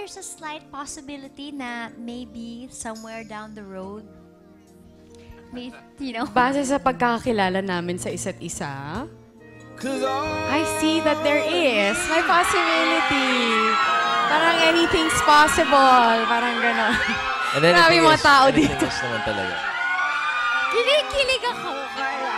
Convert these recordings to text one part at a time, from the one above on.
there's a slight possibility na maybe somewhere down the road, Base sa pagkakakilala namin sa isa't isa, I see that there is my possibility. Parang anything's possible. Parang gano'n. Marami mga tao dito. Naman talaga. Kinikilig ako, Carla.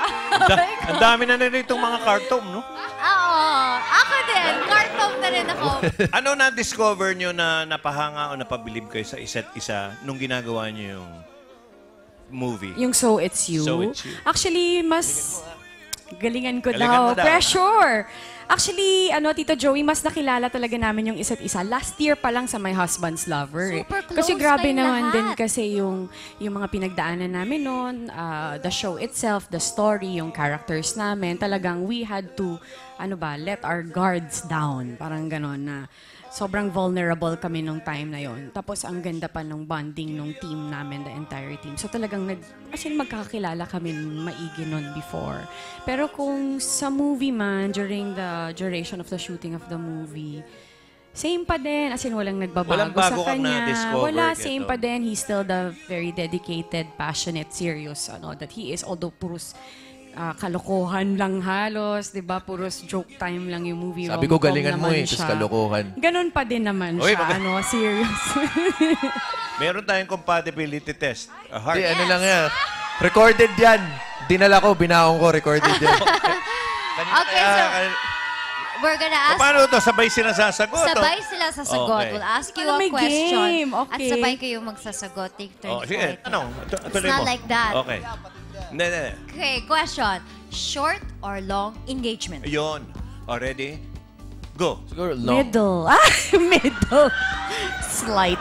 Ang dami na rin itong mga cartoon, no? Oo. Ako din. Cartoon na rin ako. Ano na-discover nyo na napahanga o napabilib kayo sa isa't isa nung ginagawa nyo yung movie? Yung So It's You. So It's You. Actually, mas galingan ko Galingan mo daw. daw. Pressure! Actually, Tito Joey, mas nakilala talaga namin yung isa't isa. Last year pa lang sa My Husband's Lover. Super close Kasi grabe kayong naman lahat. din kasi yung mga pinagdaanan namin noon, the show itself, the story, yung characters namin, talagang we had to, let our guards down. Parang ganon na sobrang vulnerable kami nung time na yon. Tapos ang ganda pa ng bonding nung team namin, the entire team. So talagang magkakakilala kami maigi nun before. Pero kung sa movie man, during the duration of the shooting of the movie, same pa din. As in, walang nagbabago Walang bago sa kang kanya. na-discover, Wala, ganito. same pa din. He's still the very dedicated, passionate, serious, that he is. Although puros kalokohan lang halos, di ba? Puros joke time lang yung movie. Sabi ko, rom-com galingan mo naman tapos siya. kalokohan. Ganon pa din naman Uy, siya, serious. Meron tayong compatibility test. A heart. Hindi, ano lang yan. Recorded yan. Dinala ko, binaong ko, recorded yan. Okay, so we're gonna ask... Paano to? Sabay sila sasagot? Sabay sila sasagot. Okay. We'll ask you Ano, a may question. game. At Okay. sabay kayong magsasagot. Take turns. Sige, for it. Tuloy not mo. like that. Okay. Hindi. Okay, question. Short or long engagement? Yun. Ready? Go. Siguro long. Middle. Middle. Slight.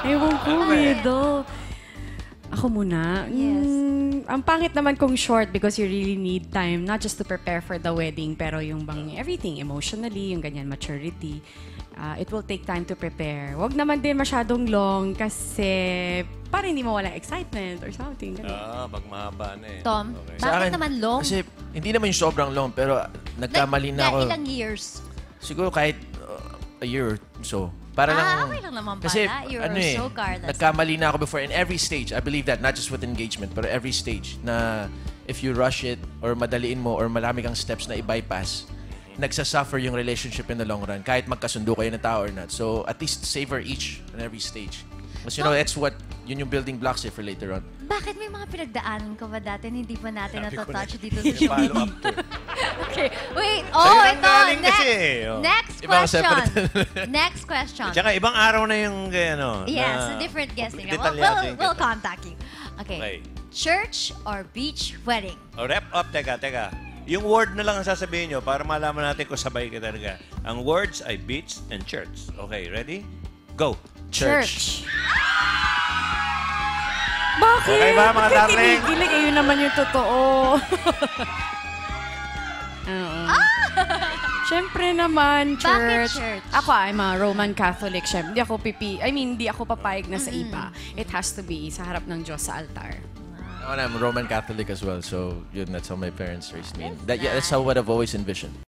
Ewan ko, middle. Ako muna. Yes. Ang pangit naman kung short because you really need time not just to prepare for the wedding pero yung bang everything emotionally, yung ganyan maturity. It will take time to prepare. Wag naman din masyadong long kasi para hindi mo walang excitement or something. Ganun. Pag mahaba na eh. Tom, Okay. Sa bakit akin, naman long? Kasi hindi naman yung sobrang long, pero nagkamali na ako. Ilang years? Siguro kahit a year or so. Para lang, Okay lang naman pala. kasi, You're so careless. nagkamali na ako before in every stage. I believe that, not just with engagement, but every stage na if you rush it or madaliin mo or marami kang steps na i-bypass, nagsasuffer yung relationship in the long run kahit magkasundo kayo na tao or not. So, at least savor each and every stage. Because that's yun yung building blocks for later on. Bakit may mga pinagdaanan ka ba dati na hindi pa natin natatouch dito sa Yung show? follow up to. Okay, wait. Sa'yo nang Ito. galing Next, kasi eh. next Ibang question. separate. Next question. Tsaka ibang araw na yung Yes, na- a different guesting. detalyado yung We'll ganito. contact you. Okay. Okay. Church or beach wedding? Wrap up, teka. Yung word na lang ang sasabihin nyo para malaman natin kung sabay ka talaga. Ang words ay beach and church. Okay, ready? Go. Church. Bakit? Okay ba, mga darling? Kinikilig, ayun naman yung totoo. Oo. Siyempre naman, Bakit church. church? Ako, I'm a Roman Catholic. Siyempre, hindi ako papayag na sa iba. It has to be sa harap ng Diyos sa altar. I'm Roman Catholic as well, so that's how my parents raised me. That's how what I've always envisioned.